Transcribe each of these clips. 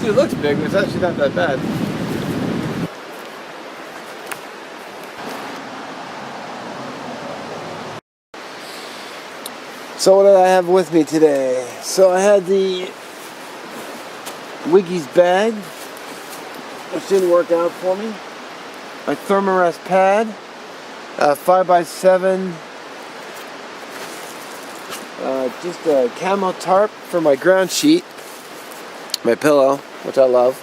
Actually, it looks big, but it's actually not that bad. So what did I have with me today? So I had the Wiggy's bag, which didn't work out for me. My Thermarest pad, 5x7, just a camo tarp for my ground sheet, my pillow, which I love.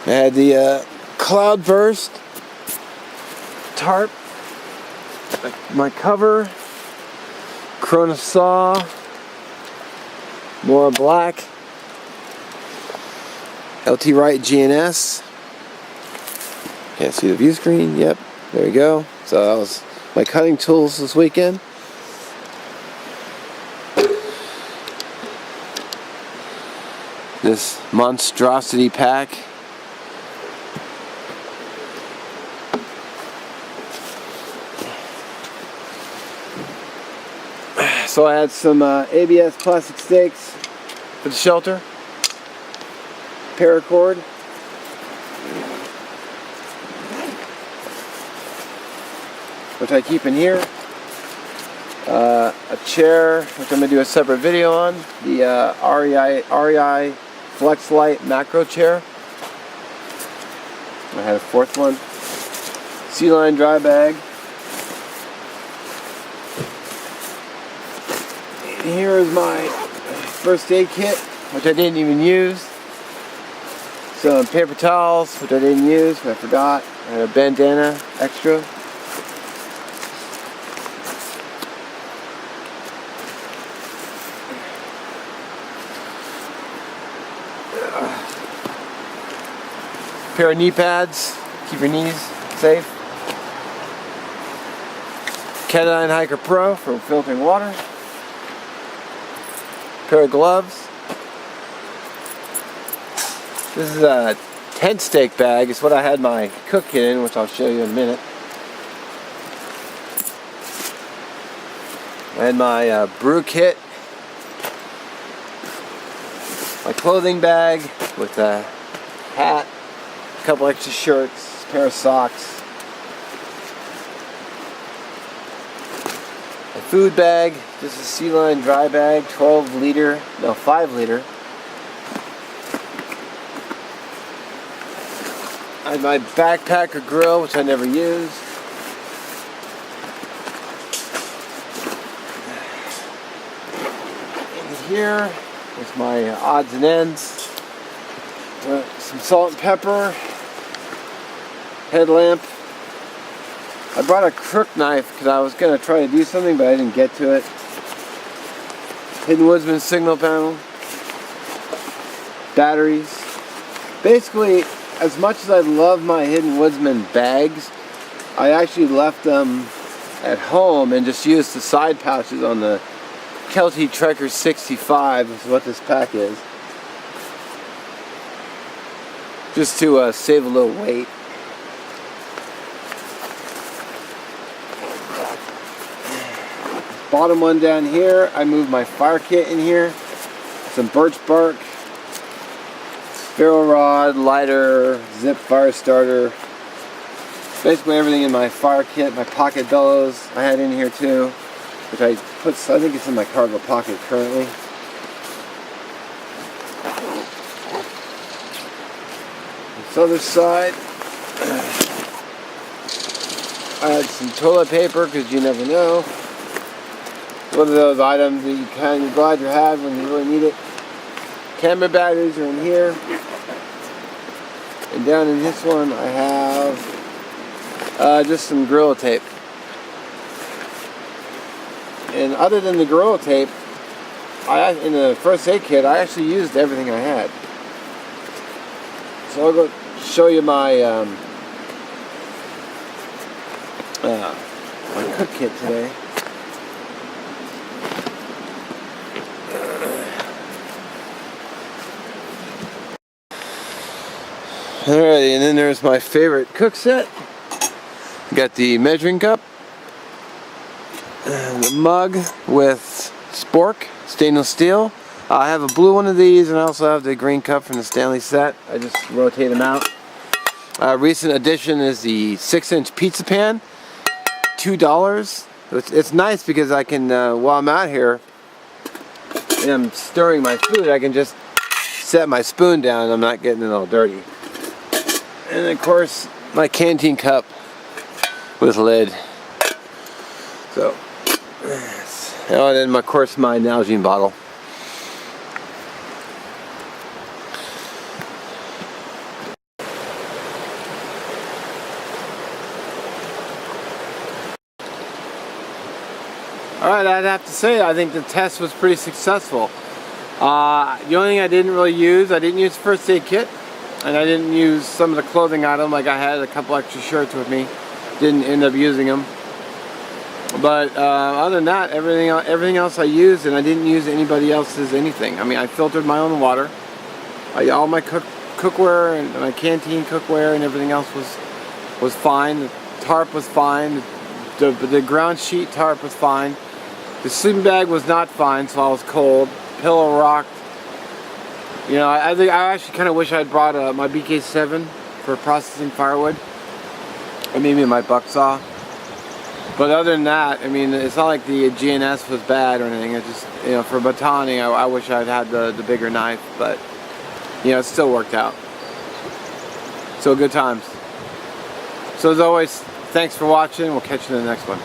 I had the Cloudburst tarp, my cover, Corona saw, more black, LT Wright GNS. Can't see the view screen. Yep, there you go. So that was my cutting tools this weekend. This monstrosity pack. So I had some ABS plastic stakes for the shelter, paracord, which I keep in here, a chair, which I'm going to do a separate video on, the REI Flex Light macro chair. I had a fourth one, C-line dry bag. Here is my first aid kit, which I didn't even use. Some paper towels, which I didn't use, but I forgot. I had a bandana extra. Pair of knee pads, keep your knees safe. Ketadine Hiker Pro for filtering water. Pair of gloves. This is a tent stake bag. It's what I had my cook kit in, which I'll show you in a minute. I had my brew kit, my clothing bag with a hat, a couple extra shirts, a pair of socks, a food bag, just a C-line dry bag, 5 liter. I had my backpacker grill, which I never used. In here with my odds and ends. Some salt and pepper. Headlamp. I brought a crook knife because I was going to try to do something, but I didn't get to it. Hidden Woodsman signal panel. Batteries. Basically, as much as I love my Hidden Woodsman bags, I actually left them at home and just used the side pouches on the Kelty Trekker 65, which is what this pack is. Just to save a little weight. Bottom one down here, I moved my fire kit in here. Some birch bark, ferro rod, lighter, zip fire starter. Basically everything in my fire kit. My pocket bellows I had in here too, which I think it's in my cargo pocket currently. This other side, I had some toilet paper because you never know. One of those items that you're glad you have when you really need it. Camera batteries are in here. And down in this one I have just some Gorilla Tape. And other than the Gorilla Tape, in the first aid kit I actually used everything I had. So I'll go show you my my cook kit today. Alrighty, and then there's my favorite cook set. Got the measuring cup, and mug with spork, stainless steel. I have a blue one of these, and I also have the green cup from the Stanley set. I just rotate them out. Recent addition is the 6-inch pizza pan, $2. It's nice because I can, while I'm out here and I'm stirring my food, I can just set my spoon down and I'm not getting it all dirty. And of course, my canteen cup with lid. So, and then of course my Nalgene bottle. Alright, I'd have to say I think the test was pretty successful. The only thing I didn't really use, I didn't use the first aid kit, and I didn't use some of the clothing item, like I had a couple extra shirts with me. Didn't end up using them. But other than that, everything else I used, and I didn't use anybody else's anything. I mean, I filtered my own water. All my cookware and my canteen cookware and everything else was fine. The tarp was fine. The ground sheet tarp was fine. The sleeping bag was not fine, so I was cold. Pillow rocked. You know, I actually kind of wish I'd brought my BK7 for processing firewood, or maybe my buck saw. But other than that, I mean, it's not like the GNS was bad or anything. It just, you know, for batoning, I wish I'd had the bigger knife, but you know, it still worked out. So good times. So as always, thanks for watching. We'll catch you in the next one.